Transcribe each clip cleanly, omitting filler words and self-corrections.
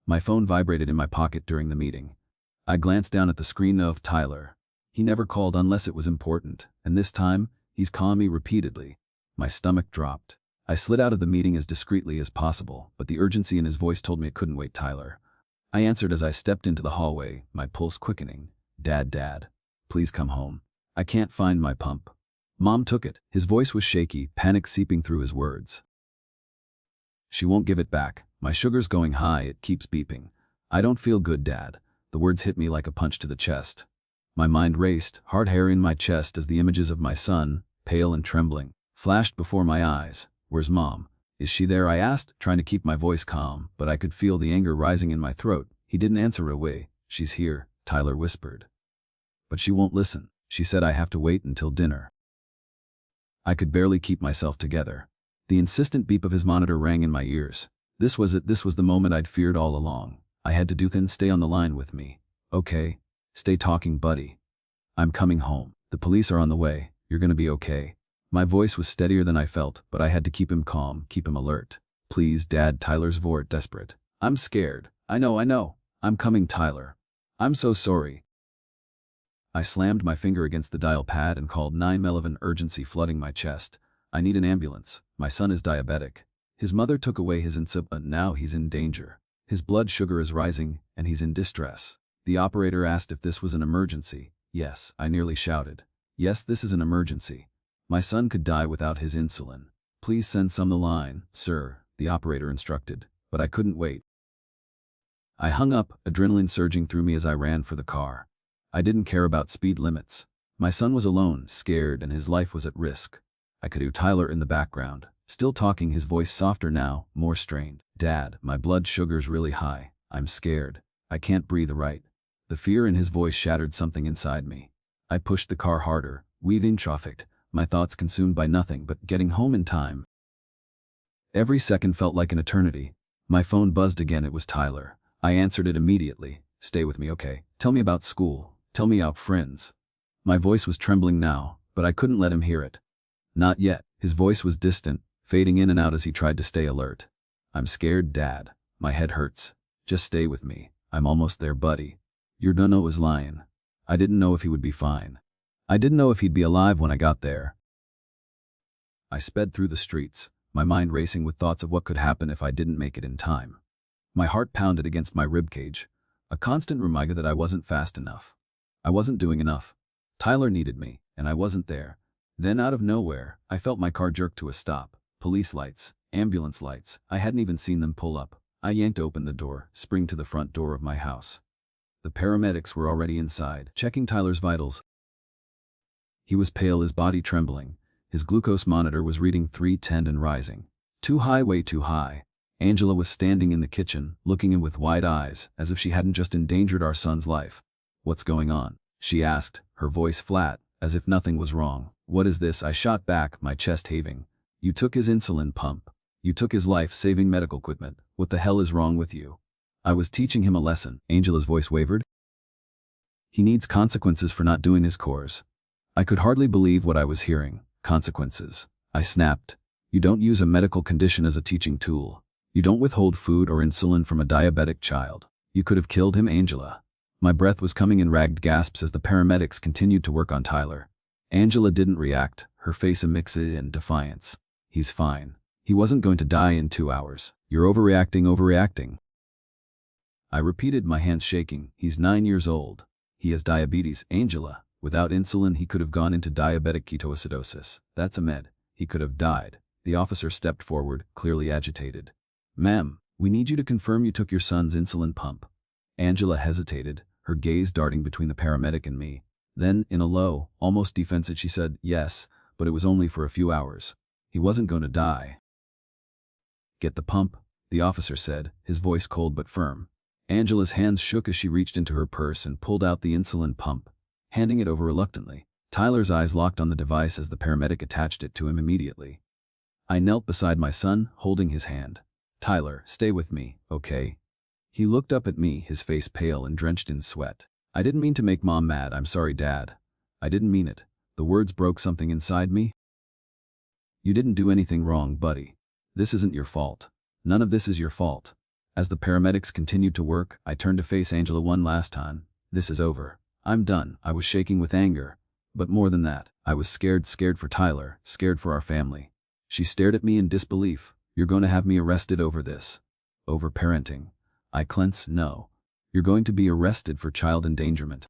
My phone vibrated in my pocket during the meeting. I glanced down at the screen of Tyler. He never called unless it was important, and this time, he's calling me repeatedly. My stomach dropped. I slid out of the meeting as discreetly as possible, but the urgency in his voice told me it couldn't wait. Tyler. I answered as I stepped into the hallway, my pulse quickening. Dad, please come home. I can't find my pump. Mom took it. His voice was shaky, panic seeping through his words. She won't give it back. My sugar's going high, it keeps beeping. I don't feel good, Dad. The words hit me like a punch to the chest. My mind raced, hard hair in my chest as the images of my son, pale and trembling, flashed before my eyes. Where's Mom? Is she there? I asked, trying to keep my voice calm, but I could feel the anger rising in my throat. He didn't answer away. She's here, Tyler whispered. But she won't listen. She said I have to wait until dinner. I could barely keep myself together. The insistent beep of his monitor rang in my ears. This was it. This was the moment I'd feared all along. I had to do then stay on the line with me. Okay. Stay talking, buddy. I'm coming home. The police are on the way. You're gonna be okay. My voice was steadier than I felt, but I had to keep him calm, keep him alert. Please, Dad, Tyler's voice desperate. I'm scared. I know. I'm coming, Tyler. I'm so sorry. I slammed my finger against the dial pad and called 911, urgency flooding my chest. I need an ambulance. My son is diabetic. His mother took away his insulin, but now he's in danger. His blood sugar is rising, and he's in distress. The operator asked if this was an emergency. Yes, I nearly shouted. Yes, this is an emergency. My son could die without his insulin. Please send some the line, sir, the operator instructed, but I couldn't wait. I hung up, adrenaline surging through me as I ran for the car. I didn't care about speed limits. My son was alone, scared, and his life was at risk. I could hear Tyler in the background, still talking, his voice softer now, more strained. Dad, my blood sugar's really high. I'm scared. I can't breathe right. The fear in his voice shattered something inside me. I pushed the car harder, weaving traffic, my thoughts consumed by nothing but getting home in time. Every second felt like an eternity. My phone buzzed again. It was Tyler. I answered it immediately. Stay with me, okay? Tell me about school. Tell me about friends. My voice was trembling now, but I couldn't let him hear it. Not yet. His voice was distant, fading in and out as he tried to stay alert. I'm scared, Dad. My head hurts. Just stay with me. I'm almost there, buddy. Your Dunno was lying. I didn't know if he would be fine. I didn't know if he'd be alive when I got there. I sped through the streets, my mind racing with thoughts of what could happen if I didn't make it in time. My heart pounded against my ribcage, a constant reminder that I wasn't fast enough. I wasn't doing enough. Tyler needed me, and I wasn't there. Then out of nowhere, I felt my car jerk to a stop. Police lights, ambulance lights, I hadn't even seen them pull up. I yanked open the door, spring to the front door of my house. The paramedics were already inside, checking Tyler's vitals. He was pale, his body trembling. His glucose monitor was reading 310 and rising. Too high, way too high. Angela was standing in the kitchen, looking in with wide eyes, as if she hadn't just endangered our son's life. What's going on? She asked, her voice flat, as if nothing was wrong. What is this? I shot back, my chest heaving. You took his insulin pump. You took his life-saving medical equipment. What the hell is wrong with you? I was teaching him a lesson. Angela's voice wavered. He needs consequences for not doing his chores. I could hardly believe what I was hearing. Consequences. I snapped. You don't use a medical condition as a teaching tool. You don't withhold food or insulin from a diabetic child. You could have killed him, Angela. My breath was coming in ragged gasps as the paramedics continued to work on Tyler. Angela didn't react, her face a mix in defiance. He's fine. He wasn't going to die in 2 hours. You're overreacting. I repeated, my hands shaking. He's 9 years old. He has diabetes, Angela. Without insulin, he could have gone into diabetic ketoacidosis. That's a med. He could have died. The officer stepped forward, clearly agitated. Ma'am, we need you to confirm you took your son's insulin pump. Angela hesitated, her gaze darting between the paramedic and me. Then, in a low, almost defensive, she said, yes, but it was only for a few hours. He wasn't going to die. Get the pump, the officer said, his voice cold but firm. Angela's hands shook as she reached into her purse and pulled out the insulin pump, handing it over reluctantly. Tyler's eyes locked on the device as the paramedic attached it to him immediately. I knelt beside my son, holding his hand. Tyler, stay with me, okay? He looked up at me, his face pale and drenched in sweat. I didn't mean to make Mom mad. I'm sorry, Dad. I didn't mean it. The words broke something inside me. You didn't do anything wrong, buddy. This isn't your fault. None of this is your fault. As the paramedics continued to work, I turned to face Angela one last time. This is over. I'm done. I was shaking with anger. But more than that, I was scared for Tyler, scared for our family. She stared at me in disbelief. You're going to have me arrested over this. Over parenting. I clenched. No. You're going to be arrested for child endangerment.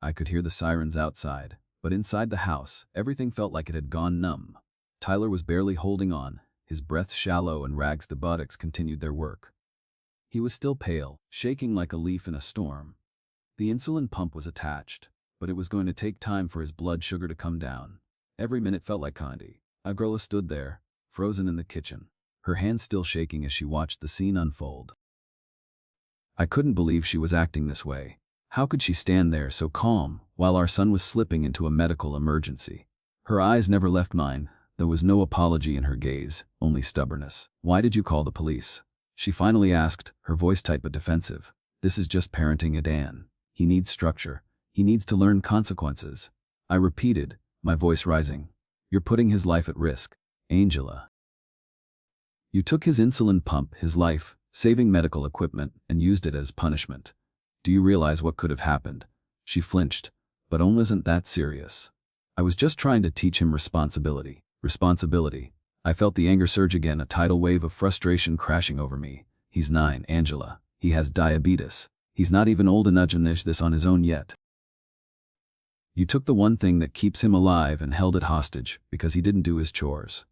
I could hear the sirens outside, but inside the house, everything felt like it had gone numb. Tyler was barely holding on, his breath shallow, and Rags the buttocks continued their work. He was still pale, shaking like a leaf in a storm. The insulin pump was attached, but it was going to take time for his blood sugar to come down. Every minute felt like candy. Agrella stood there, frozen in the kitchen, her hands still shaking as she watched the scene unfold. I couldn't believe she was acting this way. How could she stand there so calm while our son was slipping into a medical emergency? Her eyes never left mine. There was no apology in her gaze, only stubbornness. Why did you call the police? She finally asked, her voice tight but defensive. This is just parenting Adan. He needs structure. He needs to learn consequences. I repeated, my voice rising. You're putting his life at risk. Angela. You took his insulin pump, his life, saving medical equipment, and used it as punishment. Do you realize what could have happened? She flinched, but only wasn't that serious. I was just trying to teach him responsibility. Responsibility. I felt the anger surge again, a tidal wave of frustration crashing over me. He's 9, Angela. He has diabetes. He's not even old enough to manage this on his own yet. You took the one thing that keeps him alive and held it hostage because he didn't do his chores.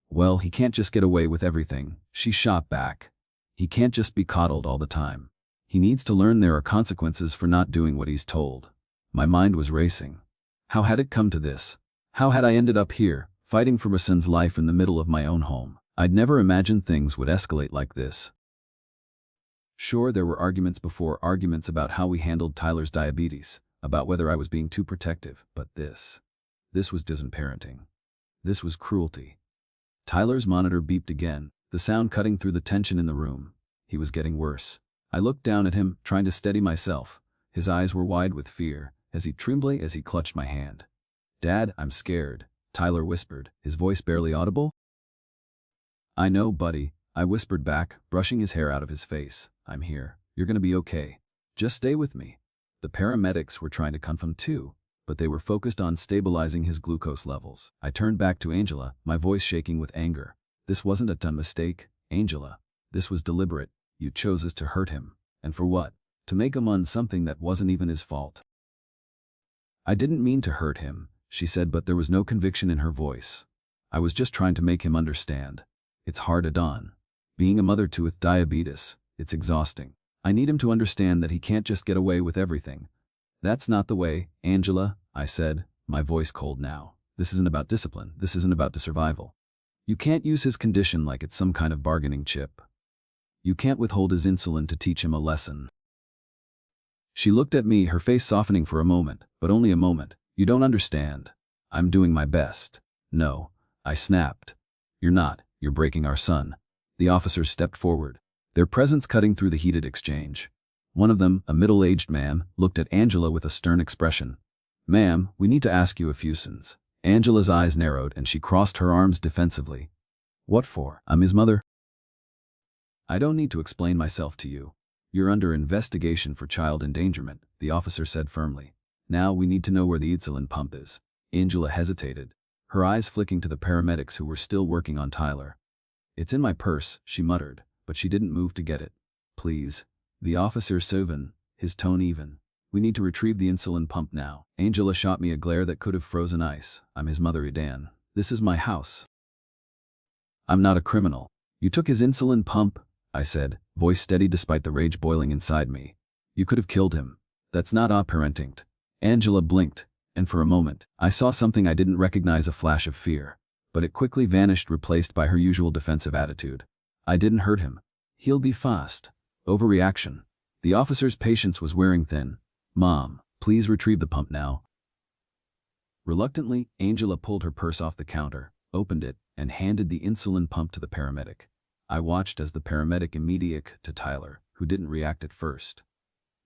Well, he can't just get away with everything, she shot back. He can't just be coddled all the time. He needs to learn there are consequences for not doing what he's told. My mind was racing. How had it come to this? How had I ended up here, fighting for my son's life in the middle of my own home? I'd never imagined things would escalate like this. Sure, there were arguments before, arguments about how we handled Tyler's diabetes, about whether I was being too protective, but this was parenting. This was cruelty. Tyler's monitor beeped again, the sound cutting through the tension in the room. He was getting worse. I looked down at him, trying to steady myself. His eyes were wide with fear, as he clutched my hand. Dad, I'm scared, Tyler whispered, his voice barely audible. I know, buddy, I whispered back, brushing his hair out of his face. I'm here. You're gonna be okay. Just stay with me. The paramedics were trying to comfort him too, but they were focused on stabilizing his glucose levels. I turned back to Angela, my voice shaking with anger. This wasn't a dumb mistake, Angela. This was deliberate. You chose us to hurt him. And for what? To make him on something that wasn't even his fault. I didn't mean to hurt him, she said, but there was no conviction in her voice. I was just trying to make him understand. It's hard, Adan. Being a mother with diabetes, it's exhausting. I need him to understand that he can't just get away with everything. That's not the way, Angela, I said, my voice cold now. This isn't about discipline. This isn't about the survival. You can't use his condition like it's some kind of bargaining chip. You can't withhold his insulin to teach him a lesson. She looked at me, her face softening for a moment, but only a moment. You don't understand. I'm doing my best. No, I snapped. You're not. You're breaking our son. The officers stepped forward, their presence cutting through the heated exchange. One of them, a middle-aged man, looked at Angela with a stern expression. Ma'am, we need to ask you a few things. Angela's eyes narrowed and she crossed her arms defensively. What for? I'm his mother. I don't need to explain myself to you. You're under investigation for child endangerment, the officer said firmly. Now we need to know where the insulin pump is. Angela hesitated, her eyes flicking to the paramedics who were still working on Tyler. It's in my purse, she muttered, but she didn't move to get it. Please. The officer Sylvan, his tone even. We need to retrieve the insulin pump now. Angela shot me a glare that could have frozen ice. I'm his mother, Adan. This is my house. I'm not a criminal. You took his insulin pump, I said, voice steady despite the rage boiling inside me. You could have killed him. That's not parenting. Angela blinked, and for a moment, I saw something I didn't recognize, a flash of fear. But it quickly vanished, replaced by her usual defensive attitude. I didn't hurt him. He'll be fast. Overreaction. The officer's patience was wearing thin. Mom, please retrieve the pump now. Reluctantly, Angela pulled her purse off the counter, opened it, and handed the insulin pump to the paramedic. I watched as the paramedic immediate to Tyler, who didn't react at first.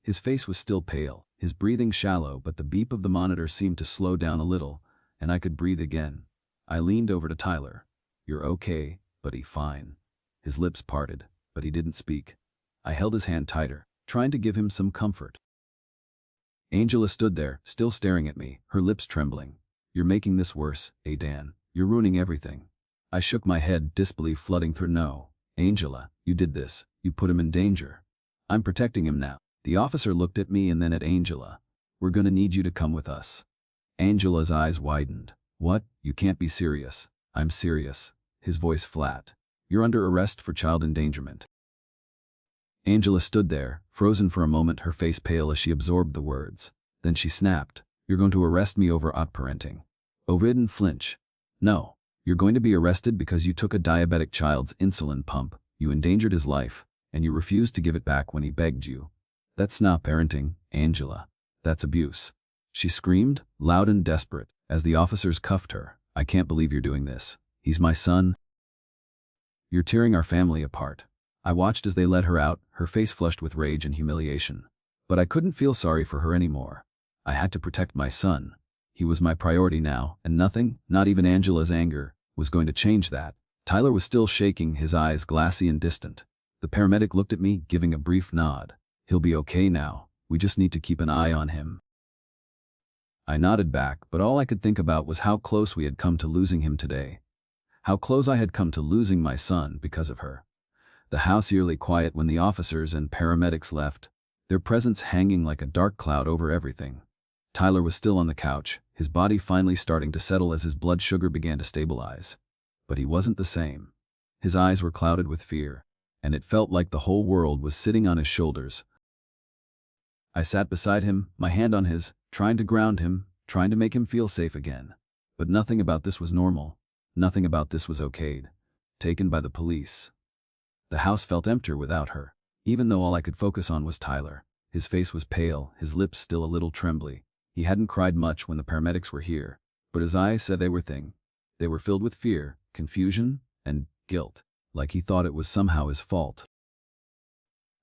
His face was still pale, his breathing shallow, but the beep of the monitor seemed to slow down a little, and I could breathe again. I leaned over to Tyler. You're okay, buddy, fine. His lips parted, but he didn't speak. I held his hand tighter, trying to give him some comfort. Angela stood there, still staring at me, her lips trembling. "You're making this worse, Dan. You're ruining everything." I shook my head, disbelief flooding through. "No, Angela, you did this. You put him in danger. I'm protecting him now." The officer looked at me and then at Angela. "We're gonna need you to come with us." Angela's eyes widened. "What? You can't be serious." "I'm serious." His voice flat. "You're under arrest for child endangerment." Angela stood there, frozen for a moment, her face pale as she absorbed the words. Then she snapped. "You're going to arrest me over outparenting." Ovid didn't flinch. "No. You're going to be arrested because you took a diabetic child's insulin pump, you endangered his life, and you refused to give it back when he begged you. That's not parenting, Angela. That's abuse." She screamed, loud and desperate, as the officers cuffed her. "I can't believe you're doing this. He's my son. You're tearing our family apart." I watched as they led her out, her face flushed with rage and humiliation. But I couldn't feel sorry for her anymore. I had to protect my son. He was my priority now, and nothing, not even Angela's anger, was going to change that. Tyler was still shaking, his eyes glassy and distant. The paramedic looked at me, giving a brief nod. "He'll be okay now. We just need to keep an eye on him." I nodded back, but all I could think about was how close we had come to losing him today. How close I had come to losing my son because of her. The house eerily quiet when the officers and paramedics left, their presence hanging like a dark cloud over everything. Tyler was still on the couch, his body finally starting to settle as his blood sugar began to stabilize. But he wasn't the same. His eyes were clouded with fear, and it felt like the whole world was sitting on his shoulders. I sat beside him, my hand on his, trying to ground him, trying to make him feel safe again. But nothing about this was normal. Nothing about this was okayed. Taken by the police. The house felt emptier without her, even though all I could focus on was Tyler. His face was pale, his lips still a little trembly. He hadn't cried much when the paramedics were here, but his eyes said they were filled with fear, confusion, and guilt, like he thought it was somehow his fault.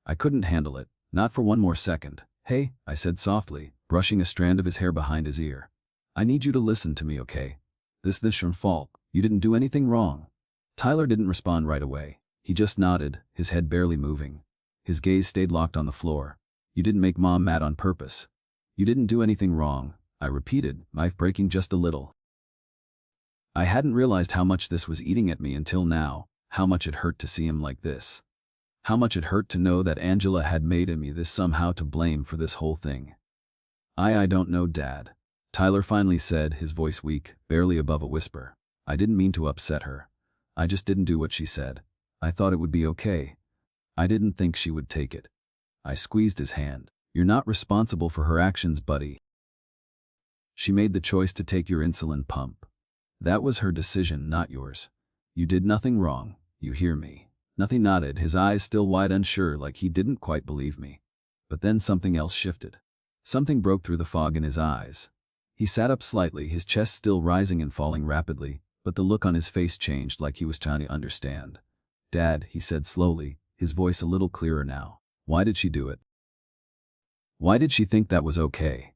I couldn't handle it, not for one more second. "Hey," I said softly, brushing a strand of his hair behind his ear. "I need you to listen to me, okay? This your fault. You didn't do anything wrong." Tyler didn't respond right away. He just nodded, his head barely moving. His gaze stayed locked on the floor. "You didn't make Mom mad on purpose. You didn't do anything wrong," I repeated, knife breaking just a little. I hadn't realized how much this was eating at me until now, how much it hurt to see him like this. How much it hurt to know that Angela had made me this somehow to blame for this whole thing. I don't know, Dad," Tyler finally said, his voice weak, barely above a whisper. "I didn't mean to upset her. I just didn't do what she said. I thought it would be okay. I didn't think she would take it." I squeezed his hand. "You're not responsible for her actions, buddy. She made the choice to take your insulin pump. That was her decision, not yours. You did nothing wrong, you hear me?" Nothing nodded, his eyes still wide, unsure, like he didn't quite believe me. But then something else shifted. Something broke through the fog in his eyes. He sat up slightly, his chest still rising and falling rapidly, but the look on his face changed, like he was trying to understand. "Dad," he said slowly, his voice a little clearer now. "Why did she do it? Why did she think that was okay?"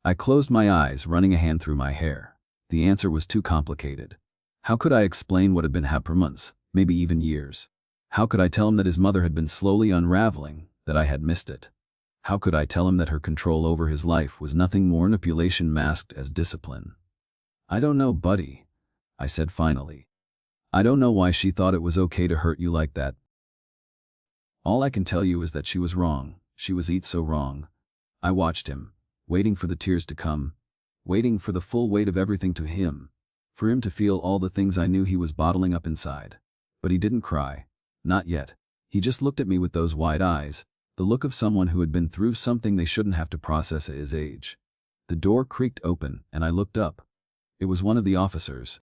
I closed my eyes, running a hand through my hair. The answer was too complicated. How could I explain what had been happening for months, maybe even years? How could I tell him that his mother had been slowly unraveling, that I had missed it? How could I tell him that her control over his life was nothing more manipulation masked as discipline? "I don't know, buddy," I said finally. "I don't know why she thought it was okay to hurt you like that. All I can tell you is that she was wrong. She was so wrong." I watched him, waiting for the tears to come, waiting for the full weight of everything to him, for him to feel all the things I knew he was bottling up inside. But he didn't cry. Not yet. He just looked at me with those wide eyes, the look of someone who had been through something they shouldn't have to process at his age. The door creaked open, and I looked up. It was one of the officers.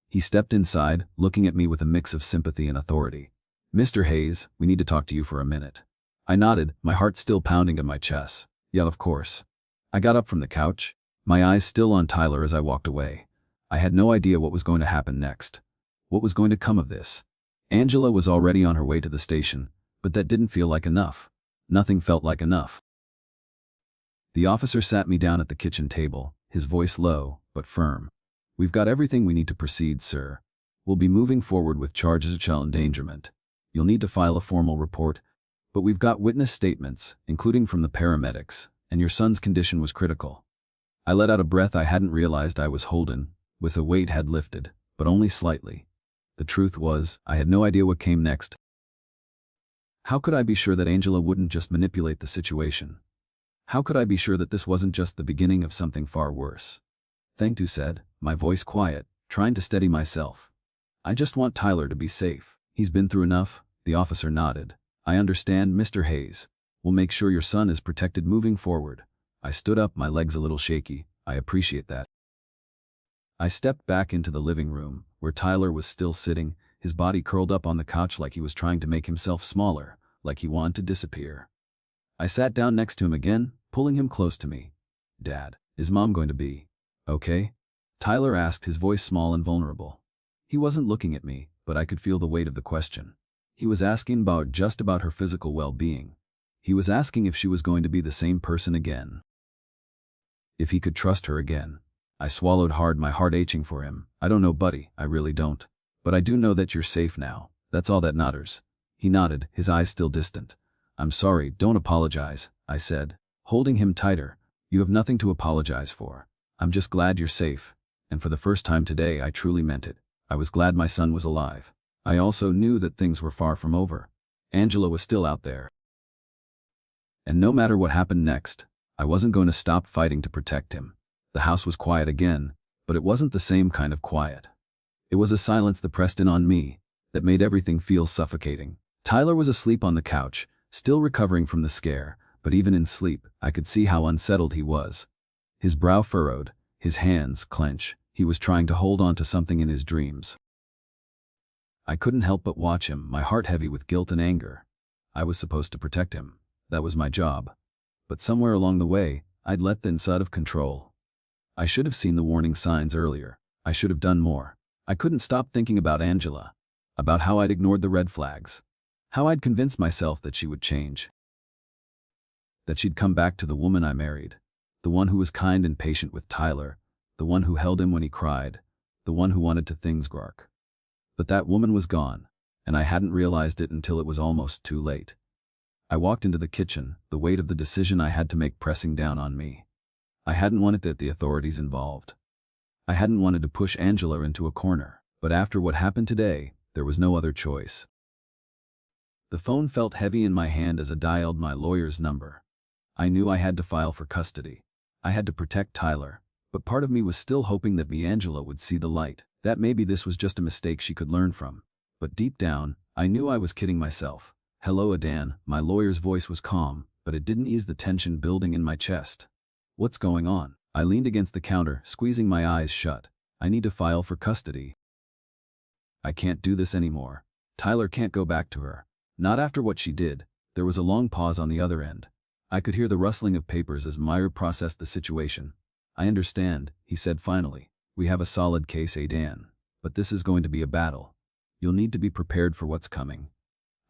He stepped inside, looking at me with a mix of sympathy and authority. "Mr. Hayes, we need to talk to you for a minute." I nodded, my heart still pounding in my chest. "Yeah, of course." I got up from the couch, my eyes still on Tyler as I walked away. I had no idea what was going to happen next. What was going to come of this? Angela was already on her way to the station, but that didn't feel like enough. Nothing felt like enough. The officer sat me down at the kitchen table, his voice low, but firm. "We've got everything we need to proceed, sir. We'll be moving forward with charges of child endangerment. You'll need to file a formal report, but we've got witness statements, including from the paramedics, and your son's condition was critical. I let out a breath. I hadn't realized I was holding, with the weight had lifted, but only slightly. The truth was, I had no idea what came next. How could I be sure that Angela wouldn't just manipulate the situation? How could I be sure that this wasn't just the beginning of something far worse? Thank you, said, my voice quiet, trying to steady myself. I just want Tyler to be safe. He's been through enough. The officer nodded. I understand, Mr. Hayes. We'll make sure your son is protected moving forward. I stood up, my legs a little shaky. I appreciate that. I stepped back into the living room, where Tyler was still sitting, his body curled up on the couch like he was trying to make himself smaller, like he wanted to disappear. I sat down next to him again, pulling him close to me. Dad, is Mom going to be okay? Tyler asked, his voice small and vulnerable. He wasn't looking at me, but I could feel the weight of the question. He was asking just about her physical well-being. He was asking if she was going to be the same person again. If he could trust her again. I swallowed hard, my heart aching for him. I don't know, buddy, I really don't. But I do know that you're safe now. That's all that matters. He nodded, his eyes still distant. I'm sorry, don't apologize, I said, holding him tighter. You have nothing to apologize for. I'm just glad you're safe. And for the first time today, I truly meant it. I was glad my son was alive. I also knew that things were far from over. Angela was still out there. And no matter what happened next, I wasn't going to stop fighting to protect him. The house was quiet again, but it wasn't the same kind of quiet. It was a silence that pressed in on me, that made everything feel suffocating. Tyler was asleep on the couch, still recovering from the scare, but even in sleep, I could see how unsettled he was. His brow furrowed, his hands clenched. He was trying to hold on to something in his dreams. I couldn't help but watch him, my heart heavy with guilt and anger. I was supposed to protect him. That was my job. But somewhere along the way, I'd let things out of control. I should have seen the warning signs earlier. I should have done more. I couldn't stop thinking about Angela, about how I'd ignored the red flags, how I'd convinced myself that she would change, that she'd come back to the woman I married, the one who was kind and patient with Tyler, the one who held him when he cried, the one who wanted to things work. But that woman was gone, and I hadn't realized it until it was almost too late. I walked into the kitchen, the weight of the decision I had to make pressing down on me. I hadn't wanted the authorities involved. I hadn't wanted to push Angela into a corner, but after what happened today, there was no other choice. The phone felt heavy in my hand as I dialed my lawyer's number. I knew I had to file for custody. I had to protect Tyler, but part of me was still hoping that Angela would see the light, that maybe this was just a mistake she could learn from. But deep down, I knew I was kidding myself. Hello, Adan. My lawyer's voice was calm, but it didn't ease the tension building in my chest. What's going on? I leaned against the counter, squeezing my eyes shut. I need to file for custody. I can't do this anymore. Tyler can't go back to her. Not after what she did. There was a long pause on the other end. I could hear the rustling of papers as Meyer processed the situation. I understand, he said finally. We have a solid case, Adan. But this is going to be a battle. You'll need to be prepared for what's coming.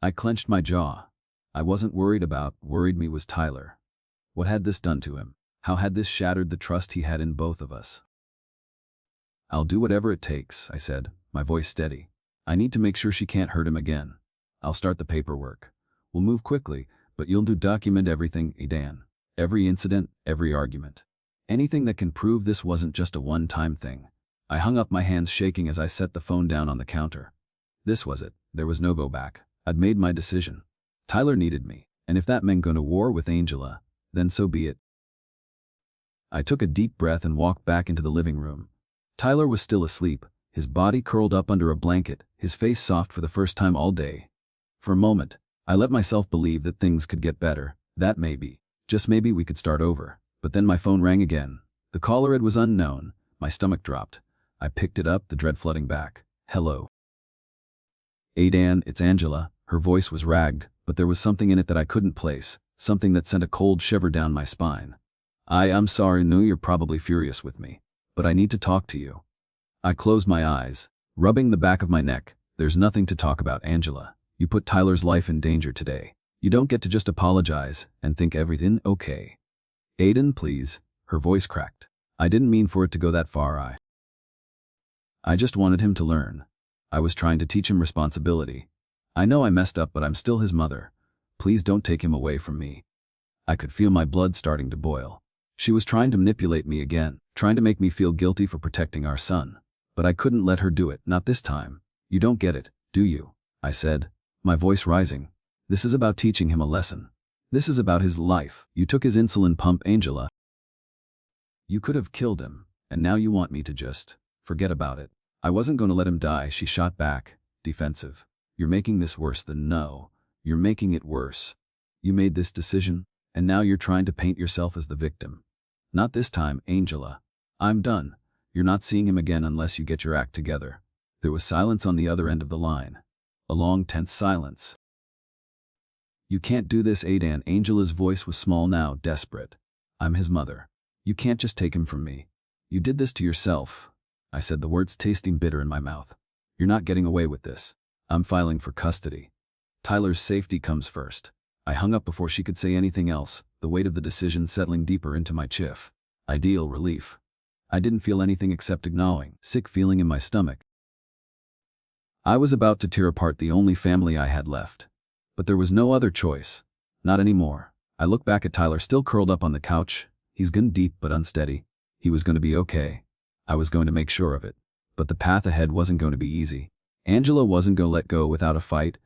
I clenched my jaw. I wasn't worried me was Tyler. What had this done to him? How had this shattered the trust he had in both of us? I'll do whatever it takes, I said, my voice steady. I need to make sure she can't hurt him again. I'll start the paperwork. We'll move quickly, but you'll document everything, Adan. Every incident, every argument. Anything that can prove this wasn't just a one-time thing. I hung up, my hands shaking as I set the phone down on the counter. This was it. There was no go back. I'd made my decision. Tyler needed me, and if that meant going to war with Angela, then so be it. I took a deep breath and walked back into the living room. Tyler was still asleep, his body curled up under a blanket, his face soft for the first time all day. For a moment, I let myself believe that things could get better, that maybe, just maybe we could start over. But then my phone rang again. The caller was unknown. My stomach dropped. I picked it up, the dread flooding back. Hello. Adan, it's Angela. Her voice was ragged, but there was something in it that I couldn't place, something that sent a cold shiver down my spine. I'm sorry, know you're probably furious with me, but I need to talk to you. I closed my eyes, rubbing the back of my neck. There's nothing to talk about, Angela. You put Tyler's life in danger today. You don't get to just apologize and think everything okay. Adan, please. Her voice cracked. I didn't mean for it to go that far. I just wanted him to learn. I was trying to teach him responsibility. I know I messed up, but I'm still his mother. Please don't take him away from me. I could feel my blood starting to boil. She was trying to manipulate me again, trying to make me feel guilty for protecting our son. But I couldn't let her do it, not this time. You don't get it, do you? I said, my voice rising. This is about teaching him a lesson. This is about his life. You took his insulin pump, Angela. You could have killed him, and now you want me to just forget about it. I wasn't going to let him die, she shot back, defensive. You're making this worse than no. You're making it worse. You made this decision, and now you're trying to paint yourself as the victim. Not this time, Angela. I'm done. You're not seeing him again unless you get your act together. There was silence on the other end of the line. A long, tense silence. You can't do this, Aidan. Angela's voice was small now, desperate. I'm his mother. You can't just take him from me. You did this to yourself. I said, the words tasting bitter in my mouth. You're not getting away with this. I'm filing for custody. Tyler's safety comes first. I hung up before she could say anything else, the weight of the decision settling deeper into my chiff. Ideal relief. I didn't feel anything except a gnawing, sick feeling in my stomach. I was about to tear apart the only family I had left. But there was no other choice. Not anymore. I looked back at Tyler, still curled up on the couch. He's gone deep but unsteady. He was going to be okay. I was going to make sure of it. But the path ahead wasn't going to be easy. Angela wasn't going to let go without a fight,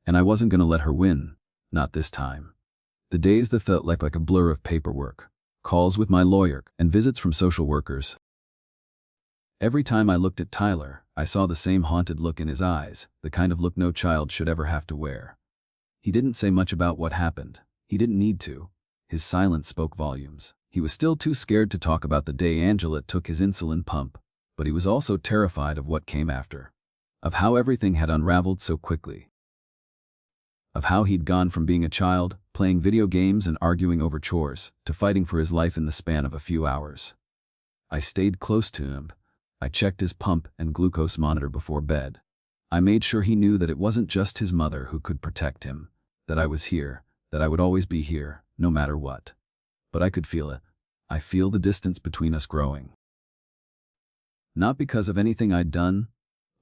and I wasn't going to let her win. Not this time. The days that felt like a blur of paperwork, calls with my lawyer, and visits from social workers. Every time I looked at Tyler, I saw the same haunted look in his eyes, the kind of look no child should ever have to wear. He didn't say much about what happened. He didn't need to. His silence spoke volumes. He was still too scared to talk about the day Angela took his insulin pump, but he was also terrified of what came after. Of how everything had unraveled so quickly. Of how he'd gone from being a child, playing video games and arguing over chores, to fighting for his life in the span of a few hours. I stayed close to him. I checked his pump and glucose monitor before bed. I made sure he knew that it wasn't just his mother who could protect him, that I was here, that I would always be here, no matter what. But I could feel it. I feel the distance between us growing. Not because of anything I'd done,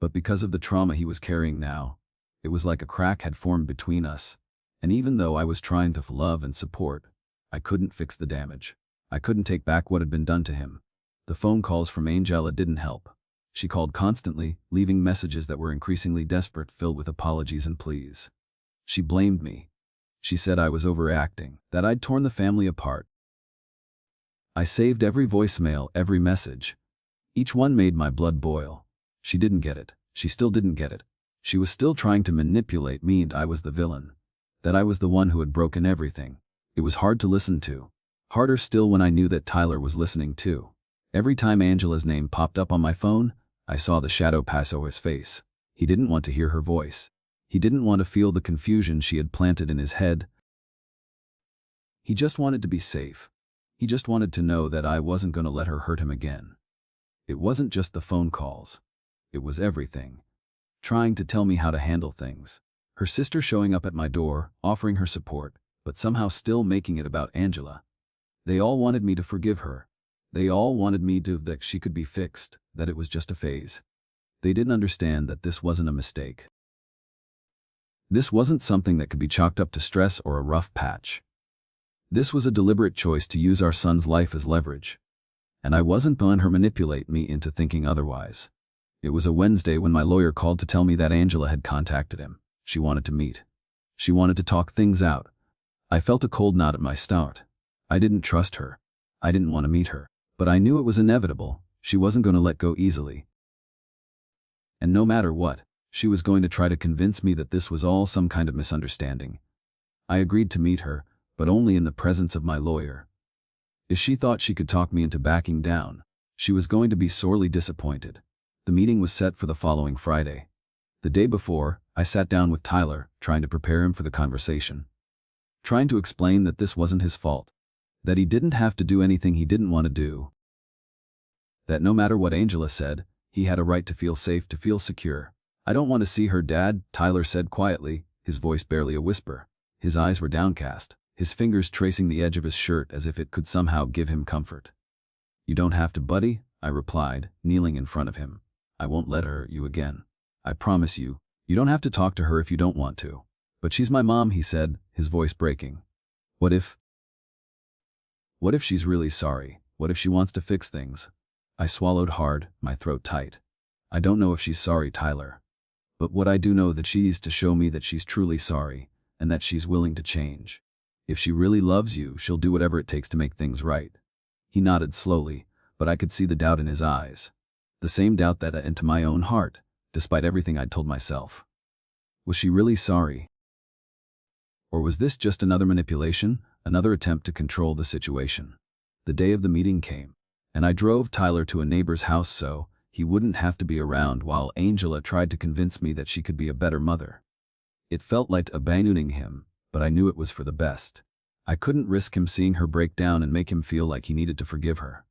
but because of the trauma he was carrying now. It was like a crack had formed between us, and even though I was trying to love and support, I couldn't fix the damage. I couldn't take back what had been done to him. The phone calls from Angela didn't help. She called constantly, leaving messages that were increasingly desperate, filled with apologies and pleas. She blamed me. She said I was overreacting, that I'd torn the family apart. I saved every voicemail, every message. Each one made my blood boil. She didn't get it. She still didn't get it. She was still trying to manipulate me, and I was the villain. That I was the one who had broken everything. It was hard to listen to. Harder still when I knew that Tyler was listening too. Every time Angela's name popped up on my phone, I saw the shadow pass over his face. He didn't want to hear her voice. He didn't want to feel the confusion she had planted in his head. He just wanted to be safe. He just wanted to know that I wasn't going to let her hurt him again. It wasn't just the phone calls. It was everything. Trying to tell me how to handle things. Her sister showing up at my door, offering her support, but somehow still making it about Angela. They all wanted me to forgive her. They all wanted me to that she could be fixed, that it was just a phase. They didn't understand that this wasn't a mistake. This wasn't something that could be chalked up to stress or a rough patch. This was a deliberate choice to use our son's life as leverage. And I wasn't letting her manipulate me into thinking otherwise. It was a Wednesday when my lawyer called to tell me that Angela had contacted him. She wanted to meet. She wanted to talk things out. I felt a cold knot at my stomach. I didn't trust her. I didn't want to meet her. But I knew it was inevitable. She wasn't going to let go easily. And no matter what, she was going to try to convince me that this was all some kind of misunderstanding. I agreed to meet her, but only in the presence of my lawyer. If she thought she could talk me into backing down, she was going to be sorely disappointed. The meeting was set for the following Friday. The day before, I sat down with Tyler, trying to prepare him for the conversation. Trying to explain that this wasn't his fault. That he didn't have to do anything he didn't want to do. That no matter what Angela said, he had a right to feel safe, to feel secure. I don't want to see her, Dad, Tyler said quietly, his voice barely a whisper. His eyes were downcast, his fingers tracing the edge of his shirt as if it could somehow give him comfort. You don't have to, buddy, I replied, kneeling in front of him. I won't let her hurt you again. I promise you, You don't have to talk to her if you don't want to. But she's my mom, he said, his voice breaking. What if she's really sorry? What if she wants to fix things? I swallowed hard, my throat tight. I don't know if she's sorry, Tyler. But what I do know that she's to show me that she's truly sorry, and that she's willing to change. If she really loves you, she'll do whatever it takes to make things right. He nodded slowly, but I could see the doubt in his eyes. The same doubt that ate into my own heart, despite everything I'd told myself. Was she really sorry? Or was this just another manipulation, another attempt to control the situation? The day of the meeting came, and I drove Tyler to a neighbor's house so he wouldn't have to be around while Angela tried to convince me that she could be a better mother. It felt like abandoning him, but I knew it was for the best. I couldn't risk him seeing her break down and make him feel like he needed to forgive her.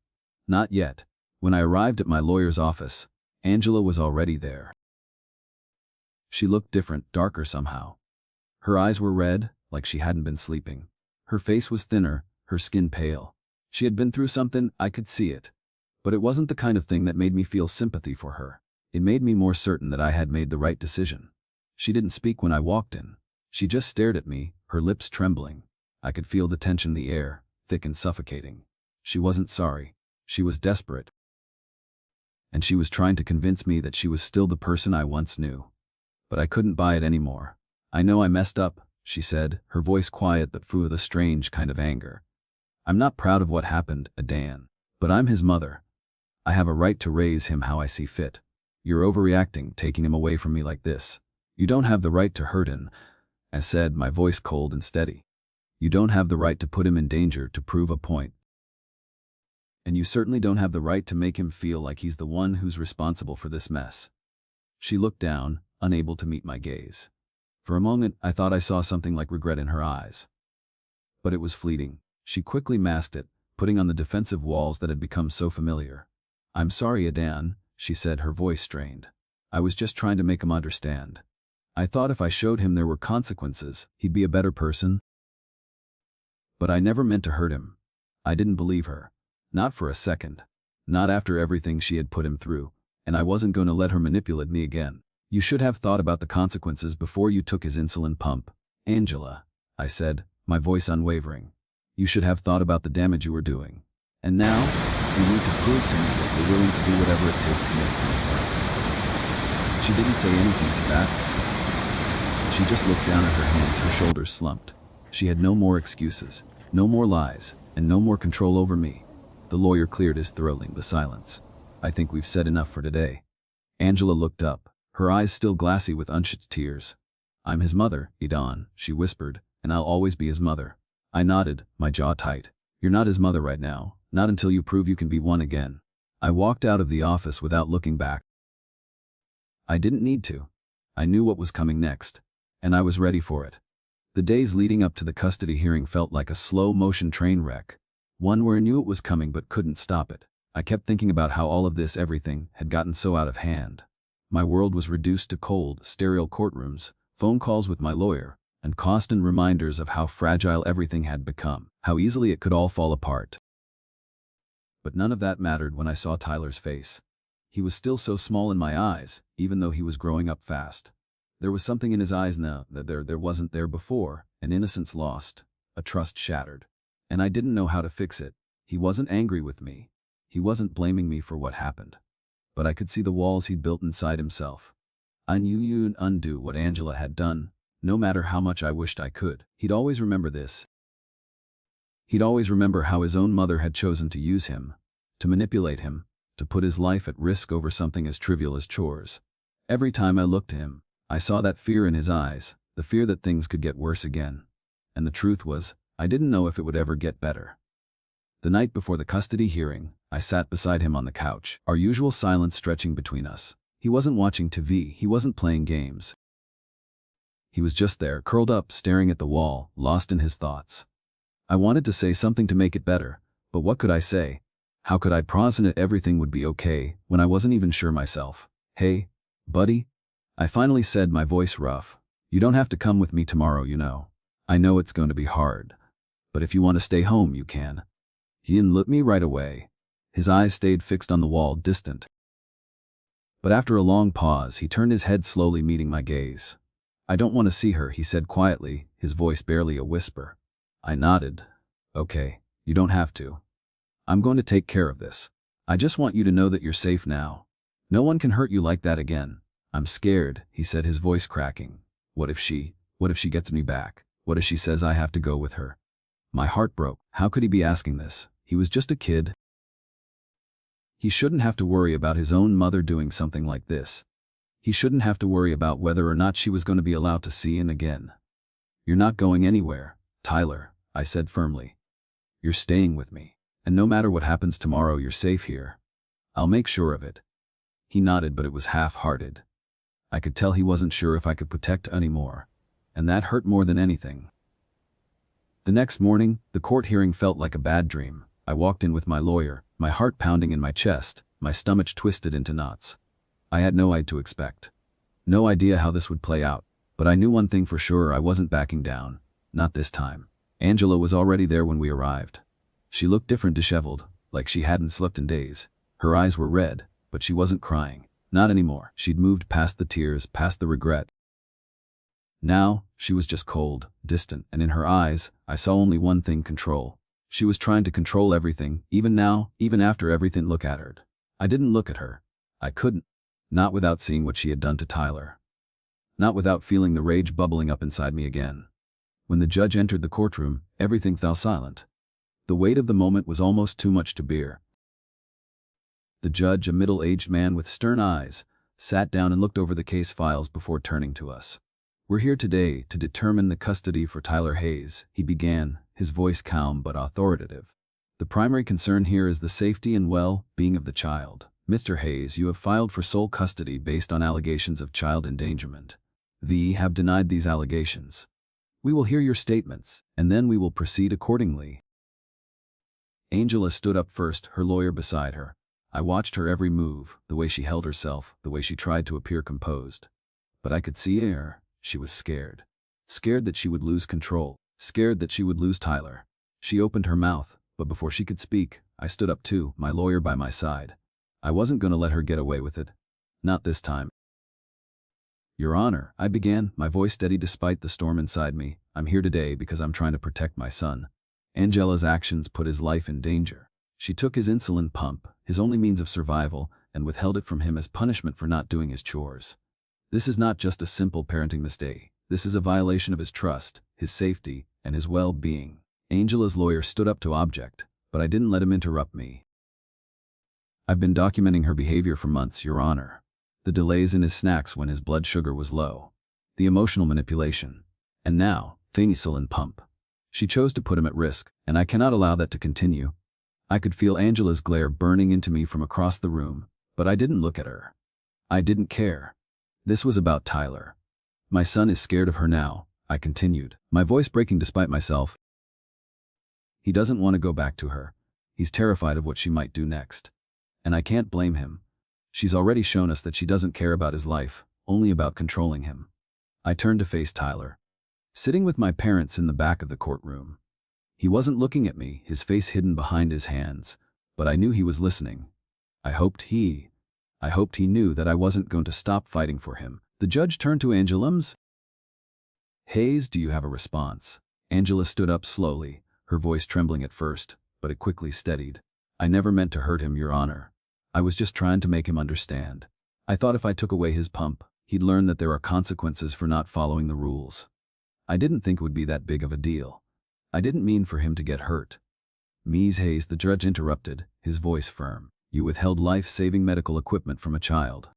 Not yet. When I arrived at my lawyer's office, Angela was already there. She looked different, darker somehow. Her eyes were red, like she hadn't been sleeping. Her face was thinner, her skin pale. She had been through something, I could see it. But it wasn't the kind of thing that made me feel sympathy for her. It made me more certain that I had made the right decision. She didn't speak when I walked in. She just stared at me, her lips trembling. I could feel the tension in the air, thick and suffocating. She wasn't sorry. She was desperate. And she was trying to convince me that she was still the person I once knew. But I couldn't buy it anymore. I know I messed up, she said, her voice quiet but full of a strange kind of anger. I'm not proud of what happened, Adan. But I'm his mother. I have a right to raise him how I see fit. You're overreacting, taking him away from me like this. You don't have the right to hurt him, I said, my voice cold and steady. You don't have the right to put him in danger to prove a point. And you certainly don't have the right to make him feel like he's the one who's responsible for this mess. She looked down, unable to meet my gaze. For a moment, I thought I saw something like regret in her eyes. But it was fleeting. She quickly masked it, putting on the defensive walls that had become so familiar. I'm sorry, Adan, she said, her voice strained. I was just trying to make him understand. I thought if I showed him there were consequences, he'd be a better person. But I never meant to hurt him. I didn't believe her. Not for a second. Not after everything she had put him through, and I wasn't going to let her manipulate me again. You should have thought about the consequences before you took his insulin pump, Angela, I said, my voice unwavering. You should have thought about the damage you were doing. And now, you need to prove to me that you're willing to do whatever it takes to make things right. She didn't say anything to that. She just looked down at her hands, her shoulders slumped. She had no more excuses, no more lies, and no more control over me. The lawyer cleared his throat in the silence. I think we've said enough for today. Angela looked up, her eyes still glassy with unshed tears. I'm his mother, Adan, she whispered, and I'll always be his mother. I nodded, my jaw tight. You're not his mother right now, not until you prove you can be one again. I walked out of the office without looking back. I didn't need to. I knew what was coming next, and I was ready for it. The days leading up to the custody hearing felt like a slow-motion train wreck, one where I knew it was coming but couldn't stop it. I kept thinking about how all of this, everything, had gotten so out of hand. My world was reduced to cold, sterile courtrooms, phone calls with my lawyer, and constant reminders of how fragile everything had become, how easily it could all fall apart. But none of that mattered when I saw Tyler's face. He was still so small in my eyes, even though he was growing up fast. There was something in his eyes now that there wasn't there before, an innocence lost, a trust shattered. And I didn't know how to fix it. He wasn't angry with me. He wasn't blaming me for what happened. But I could see the walls he'd built inside himself. I knew you'd undo what Angela had done, no matter how much I wished I could. He'd always remember this. He'd always remember how his own mother had chosen to use him, to manipulate him, to put his life at risk over something as trivial as chores. Every time I looked at him, I saw that fear in his eyes, the fear that things could get worse again. And the truth was, I didn't know if it would ever get better. The night before the custody hearing, I sat beside him on the couch, our usual silence stretching between us. He wasn't watching TV, he wasn't playing games. He was just there, curled up, staring at the wall, lost in his thoughts. I wanted to say something to make it better, but what could I say? How could I promise that everything would be okay when I wasn't even sure myself? Hey, buddy? I finally said, my voice rough. You don't have to come with me tomorrow, you know. I know it's going to be hard. But if you want to stay home, you can. He didn't look me right away. His eyes stayed fixed on the wall, distant. But after a long pause, he turned his head slowly, meeting my gaze. "I don't want to see her," he said quietly, his voice barely a whisper. I nodded. "Okay, you don't have to. I'm going to take care of this. I just want you to know that you're safe now. No one can hurt you like that again." "I'm scared," he said, his voice cracking. What if she gets me back? What if she says I have to go with her?" My heart broke. How could he be asking this? He was just a kid. He shouldn't have to worry about his own mother doing something like this. He shouldn't have to worry about whether or not she was going to be allowed to see him again. "You're not going anywhere, Tyler," I said firmly. "You're staying with me. And no matter what happens tomorrow, you're safe here. I'll make sure of it." He nodded, but it was half-hearted. I could tell he wasn't sure if I could protect anymore, and that hurt more than anything. The next morning, the court hearing felt like a bad dream. I walked in with my lawyer, my heart pounding in my chest, my stomach twisted into knots. I had no idea to expect. No idea how this would play out, but I knew one thing for sure: I wasn't backing down. Not this time. Angela was already there when we arrived. She looked different, disheveled, like she hadn't slept in days. Her eyes were red, but she wasn't crying. Not anymore. She'd moved past the tears, past the regret. Now, she was just cold, distant, and in her eyes, I saw only one thing: control. She was trying to control everything, even now, even after everything. Look at her. I didn't look at her. I couldn't. Not without seeing what she had done to Tyler. Not without feeling the rage bubbling up inside me again. When the judge entered the courtroom, everything fell silent. The weight of the moment was almost too much to bear. The judge, a middle-aged man with stern eyes, sat down and looked over the case files before turning to us. "We're here today to determine the custody for Tyler Hayes," he began, his voice calm but authoritative. "The primary concern here is the safety and well-being of the child. Mr. Hayes, you have filed for sole custody based on allegations of child endangerment. We have denied these allegations. We will hear your statements, and then we will proceed accordingly." Angela stood up first, her lawyer beside her. I watched her every move, the way she held herself, the way she tried to appear composed. But I could see her. She was scared. Scared that she would lose control. Scared that she would lose Tyler. She opened her mouth, but before she could speak, I stood up too, my lawyer by my side. I wasn't going to let her get away with it. Not this time. "Your Honor," I began, my voice steady despite the storm inside me. "I'm here today because I'm trying to protect my son. Angela's actions put his life in danger. She took his insulin pump, his only means of survival, and withheld it from him as punishment for not doing his chores. This is not just a simple parenting mistake. This is a violation of his trust, his safety, and his well-being." Angela's lawyer stood up to object, but I didn't let him interrupt me. "I've been documenting her behavior for months, Your Honor. The delays in his snacks when his blood sugar was low. The emotional manipulation. And now, the insulin pump. She chose to put him at risk, and I cannot allow that to continue." I could feel Angela's glare burning into me from across the room, but I didn't look at her. I didn't care. This was about Tyler. "My son is scared of her now," I continued, my voice breaking despite myself. "He doesn't want to go back to her. He's terrified of what she might do next. And I can't blame him. She's already shown us that she doesn't care about his life, only about controlling him." I turned to face Tyler, sitting with my parents in the back of the courtroom. He wasn't looking at me, his face hidden behind his hands, but I knew he was listening. I hoped he knew that I wasn't going to stop fighting for him. The judge turned to Angela. "Hayes, do you have a response?" Angela stood up slowly, her voice trembling at first, but it quickly steadied. "I never meant to hurt him, Your Honor. I was just trying to make him understand. I thought if I took away his pump, he'd learn that there are consequences for not following the rules. I didn't think it would be that big of a deal. I didn't mean for him to get hurt." "Ms. Hayes," the judge interrupted, his voice firm. "You withheld life-saving medical equipment from a child.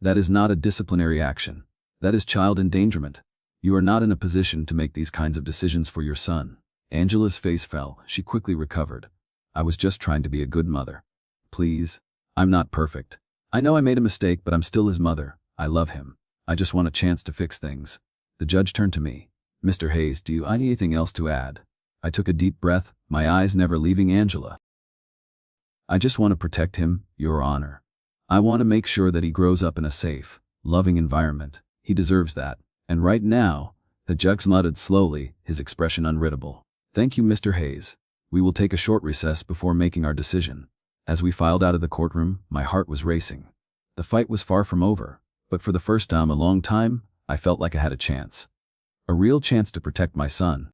That is not a disciplinary action. That is child endangerment. You are not in a position to make these kinds of decisions for your son." Angela's face fell. She quickly recovered. "I was just trying to be a good mother. Please. I'm not perfect. I know I made a mistake, but I'm still his mother. I love him. I just want a chance to fix things." The judge turned to me. "Mr. Hayes, do you have anything else to add?" I took a deep breath, my eyes never leaving Angela. "I just want to protect him, Your Honor. I want to make sure that he grows up in a safe, loving environment. He deserves that. And right now," the judge nodded slowly, his expression unreadable. "Thank you, Mr. Hayes. We will take a short recess before making our decision." As we filed out of the courtroom, my heart was racing. The fight was far from over, but for the first time in a long time, I felt like I had a chance. A real chance to protect my son.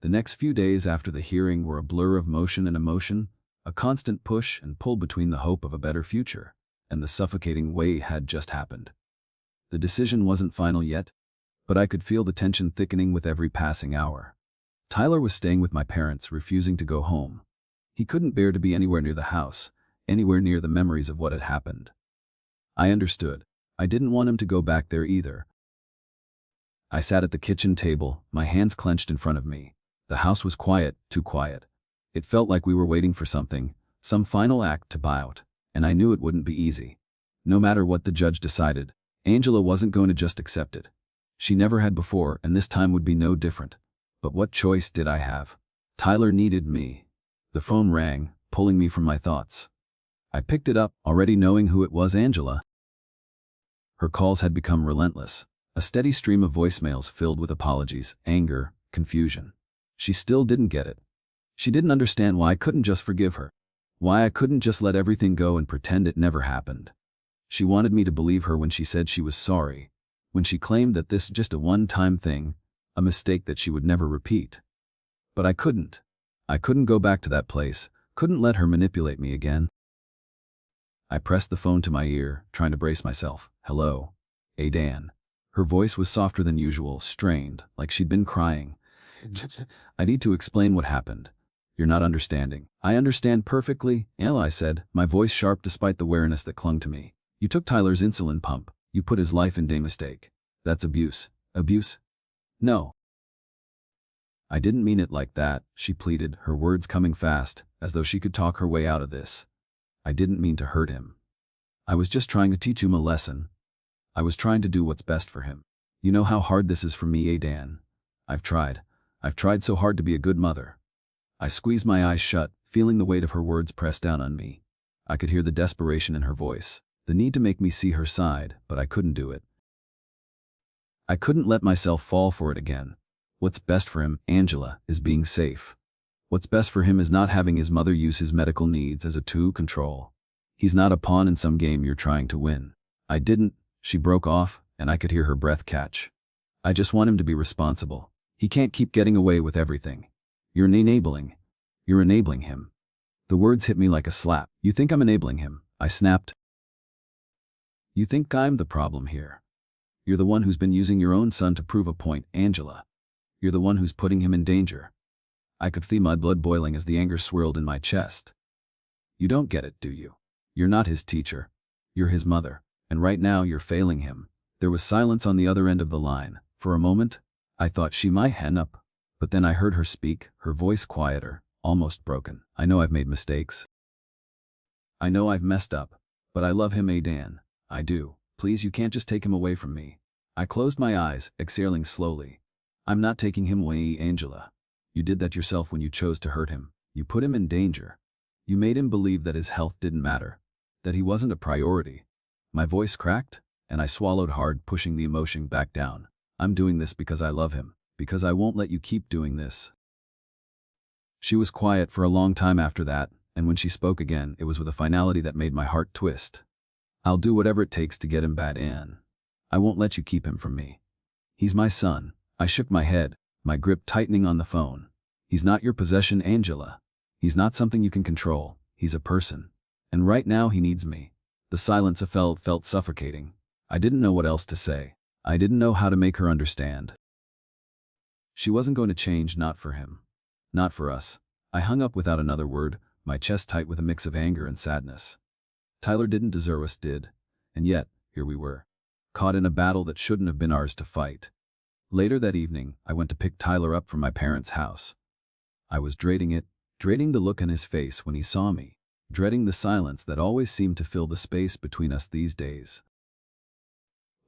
The next few days after the hearing were a blur of motion and emotion, a constant push and pull between the hope of a better future and the suffocating way had just happened. The decision wasn't final yet, but I could feel the tension thickening with every passing hour. Tyler was staying with my parents, refusing to go home. He couldn't bear to be anywhere near the house, anywhere near the memories of what had happened. I understood. I didn't want him to go back there either. I sat at the kitchen table, my hands clenched in front of me. The house was quiet, too quiet. It felt like we were waiting for something, some final act to buy out, and I knew it wouldn't be easy. No matter what the judge decided, Angela wasn't going to just accept it. She never had before, and this time would be no different. But what choice did I have? Tyler needed me. The phone rang, pulling me from my thoughts. I picked it up, already knowing who it was. Angela. Her calls had become relentless, a steady stream of voicemails filled with apologies, anger, confusion. She still didn't get it. She didn't understand why I couldn't just forgive her, why I couldn't just let everything go and pretend it never happened. She wanted me to believe her when she said she was sorry, when she claimed that this was just a one-time thing, a mistake that she would never repeat. But I couldn't. I couldn't go back to that place, couldn't let her manipulate me again. I pressed the phone to my ear, trying to brace myself. Hello. Hey, Dan. Her voice was softer than usual, strained, like she'd been crying. I need to explain what happened. You're not understanding. I understand perfectly, I said, my voice sharp despite the wariness that clung to me. You took Tyler's insulin pump. You put his life in mistake. That's abuse. Abuse? No. I didn't mean it like that, she pleaded, her words coming fast, as though she could talk her way out of this. I didn't mean to hurt him. I was just trying to teach him a lesson. I was trying to do what's best for him. You know how hard this is for me, Dan. I've tried so hard to be a good mother. I squeezed my eyes shut, feeling the weight of her words press down on me. I could hear the desperation in her voice, the need to make me see her side, but I couldn't do it. I couldn't let myself fall for it again. What's best for him, Angela, is being safe. What's best for him is not having his mother use his medical needs as a tool to control. He's not a pawn in some game you're trying to win. I didn't. She broke off, and I could hear her breath catch. I just want him to be responsible. He can't keep getting away with everything. You're enabling him. The words hit me like a slap. You think I'm enabling him? I snapped. You think I'm the problem here. You're the one who's been using your own son to prove a point, Angela. You're the one who's putting him in danger. I could feel my blood boiling as the anger swirled in my chest. You don't get it, do you? You're not his teacher. You're his mother. And right now you're failing him. There was silence on the other end of the line. For a moment, I thought she might hang up. But then I heard her speak, her voice quieter, almost broken. I know I've made mistakes. I know I've messed up. But I love him, Dan. I do. Please, you can't just take him away from me. I closed my eyes, exhaling slowly. I'm not taking him away, Angela. You did that yourself when you chose to hurt him. You put him in danger. You made him believe that his health didn't matter, that he wasn't a priority. My voice cracked, and I swallowed hard, pushing the emotion back down. I'm doing this because I love him, because I won't let you keep doing this. She was quiet for a long time after that, and when she spoke again, it was with a finality that made my heart twist. I'll do whatever it takes to get him back in. I won't let you keep him from me. He's my son. I shook my head, my grip tightening on the phone. He's not your possession, Angela. He's not something you can control. He's a person. And right now he needs me. The silence felt suffocating. I didn't know what else to say. I didn't know how to make her understand. She wasn't going to change, not for him. Not for us. I hung up without another word, my chest tight with a mix of anger and sadness. Tyler didn't deserve us, did. And yet, here we were, caught in a battle that shouldn't have been ours to fight. Later that evening, I went to pick Tyler up from my parents' house. I was dreading it, dreading the look on his face when he saw me, dreading the silence that always seemed to fill the space between us these days.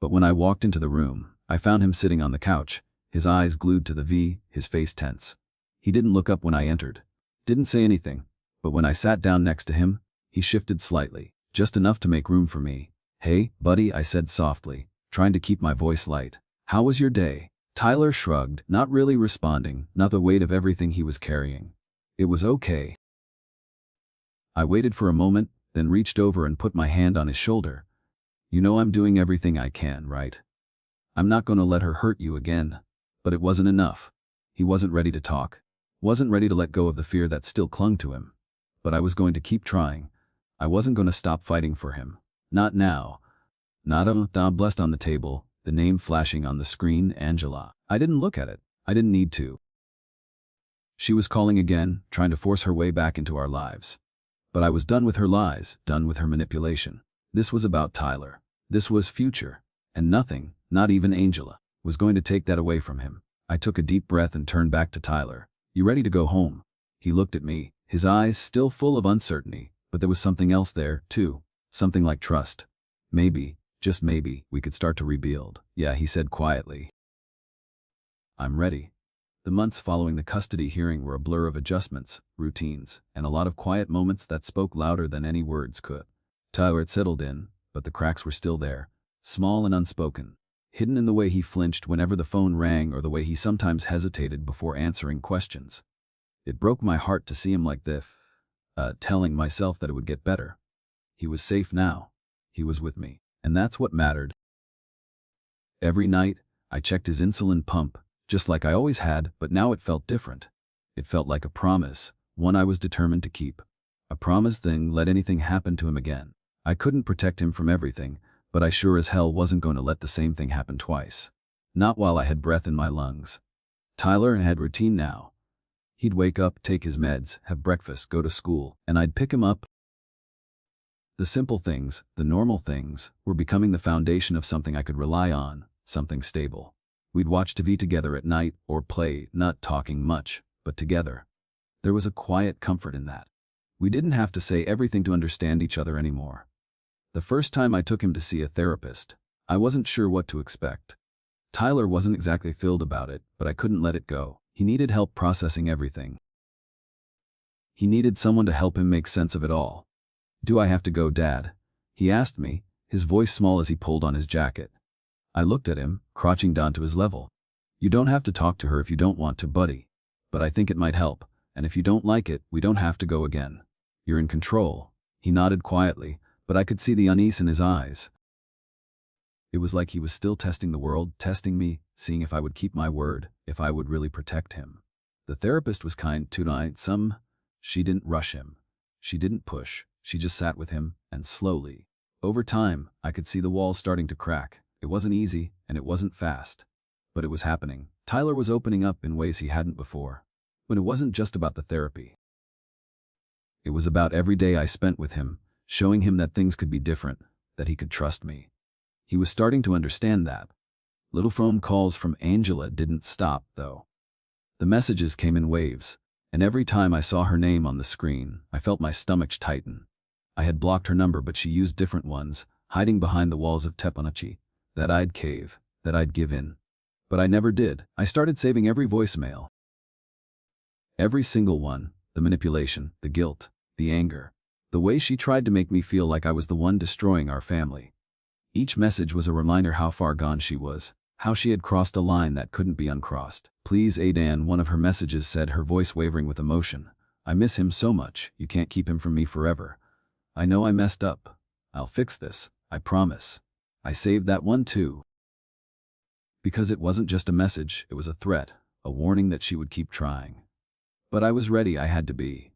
But when I walked into the room, I found him sitting on the couch, his eyes glued to the V, his face tense. He didn't look up when I entered, didn't say anything, but when I sat down next to him, he shifted slightly, just enough to make room for me. Hey, buddy, I said softly, trying to keep my voice light. How was your day? Tyler shrugged, not really responding, not the weight of everything he was carrying. It was okay. I waited for a moment, then reached over and put my hand on his shoulder. You know I'm doing everything I can, right? I'm not going to let her hurt you again. But it wasn't enough. He wasn't ready to talk. Wasn't ready to let go of the fear that still clung to him. But I was going to keep trying. I wasn't going to stop fighting for him. Not now. Nada blessed on the table, the name flashing on the screen, Angela. I didn't look at it. I didn't need to. She was calling again, trying to force her way back into our lives. But I was done with her lies, done with her manipulation. This was about Tyler. This was future. And nothing, not even Angela, was going to take that away from him. I took a deep breath and turned back to Tyler. You ready to go home? He looked at me, his eyes still full of uncertainty, but there was something else there, too. Something like trust. Maybe, just maybe, we could start to rebuild. Yeah, he said quietly. I'm ready. The months following the custody hearing were a blur of adjustments, routines, and a lot of quiet moments that spoke louder than any words could. Tyler had settled in, but the cracks were still there, small and unspoken, hidden in the way he flinched whenever the phone rang or the way he sometimes hesitated before answering questions. It broke my heart to see him like this, telling myself that it would get better. He was safe now. He was with me, and that's what mattered. Every night, I checked his insulin pump, just like I always had, but now it felt different. It felt like a promise, one I was determined to keep. A promise thing, let anything happen to him again. I couldn't protect him from everything, but I sure as hell wasn't going to let the same thing happen twice. Not while I had breath in my lungs. Tyler had routine now. He'd wake up, take his meds, have breakfast, go to school, and I'd pick him up. The simple things, the normal things, were becoming the foundation of something I could rely on, something stable. We'd watch TV together at night or play, not talking much, but together. There was a quiet comfort in that. We didn't have to say everything to understand each other anymore. The first time I took him to see a therapist, I wasn't sure what to expect. Tyler wasn't exactly thrilled about it, but I couldn't let it go. He needed help processing everything. He needed someone to help him make sense of it all. Do I have to go, Dad? He asked me, his voice small as he pulled on his jacket. I looked at him, crouching down to his level. You don't have to talk to her if you don't want to, buddy. But I think it might help, and if you don't like it, we don't have to go again. You're in control. He nodded quietly, but I could see the unease in his eyes. It was like he was still testing the world, testing me, seeing if I would keep my word, if I would really protect him. The therapist was kind tonight. She didn't rush him. She didn't push. She just sat with him, and slowly. Over time, I could see the walls starting to crack. It wasn't easy, and it wasn't fast. But it was happening. Tyler was opening up in ways he hadn't before. But it wasn't just about the therapy. It was about every day I spent with him, showing him that things could be different, that he could trust me. He was starting to understand that. Little phone calls from Angela didn't stop, though. The messages came in waves, and every time I saw her name on the screen, I felt my stomach tighten. I had blocked her number, but she used different ones, hiding behind the walls of Teppanyaki, that I'd cave, that I'd give in. But I never did. I started saving every voicemail. Every single one, the manipulation, the guilt, the anger, the way she tried to make me feel like I was the one destroying our family. Each message was a reminder how far gone she was, how she had crossed a line that couldn't be uncrossed. Please, Aidan, one of her messages said, her voice wavering with emotion. I miss him so much, you can't keep him from me forever. I know I messed up. I'll fix this, I promise. I saved that one too. Because it wasn't just a message, it was a threat, a warning that she would keep trying. But I was ready, I had to be.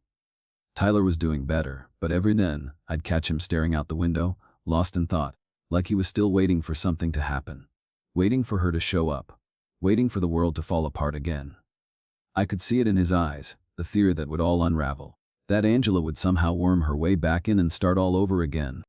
Tyler was doing better, but every then, I'd catch him staring out the window, lost in thought, like he was still waiting for something to happen. Waiting for her to show up. Waiting for the world to fall apart again. I could see it in his eyes, the fear that would all unravel. That Angela would somehow worm her way back in and start all over again.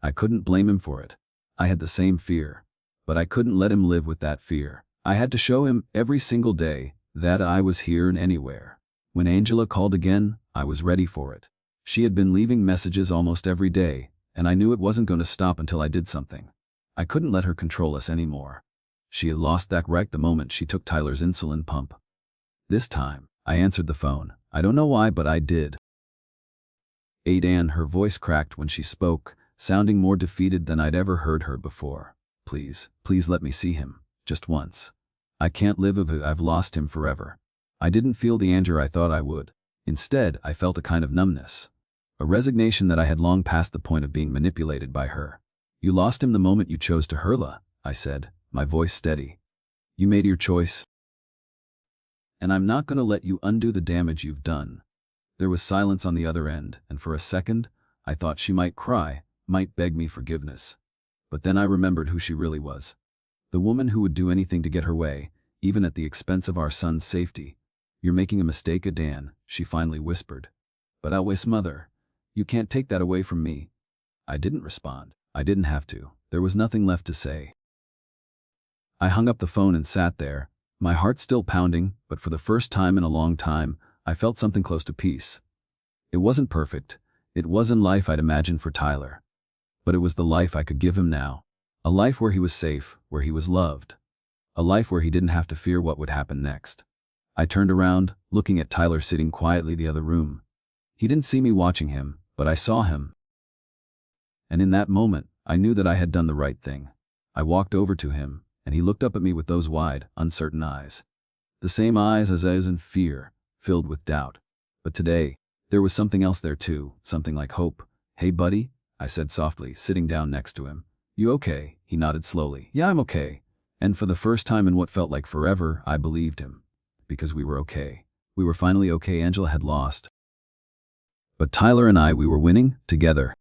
I couldn't blame him for it. I had the same fear. But I couldn't let him live with that fear. I had to show him, every single day, that I was here and anywhere. When Angela called again, I was ready for it. She had been leaving messages almost every day, and I knew it wasn't going to stop until I did something. I couldn't let her control us anymore. She had lost that right the moment she took Tyler's insulin pump. This time, I answered the phone. I don't know why, but I did. Aidan, her voice cracked when she spoke, sounding more defeated than I'd ever heard her before. Please, please let me see him, just once. I can't live with it, I've lost him forever. I didn't feel the anger I thought I would. Instead, I felt a kind of numbness. A resignation that I had long passed the point of being manipulated by her. You lost him the moment you chose to hurla, I said, my voice steady. You made your choice. And I'm not going to let you undo the damage you've done. There was silence on the other end, and for a second, I thought she might cry, might beg me forgiveness. But then I remembered who she really was. The woman who would do anything to get her way, even at the expense of our son's safety. You're making a mistake, Dan, she finally whispered. But Always mother, you can't take that away from me. I didn't respond. I didn't have to. There was nothing left to say. I hung up the phone and sat there, my heart still pounding, but for the first time in a long time, I felt something close to peace. It wasn't perfect. It wasn't life I'd imagined for Tyler. But it was the life I could give him now. A life where he was safe, where he was loved. A life where he didn't have to fear what would happen next. I turned around, looking at Tyler sitting quietly in the other room. He didn't see me watching him, but I saw him. And in that moment, I knew that I had done the right thing. I walked over to him, and he looked up at me with those wide, uncertain eyes. The same eyes as in fear, filled with doubt. But today, there was something else there too, something like hope. Hey buddy, I said softly, sitting down next to him. You okay? He nodded slowly. Yeah, I'm okay. And for the first time in what felt like forever, I believed him. Because we were okay. We were finally okay. Angela had lost. But Tyler and we were winning, together.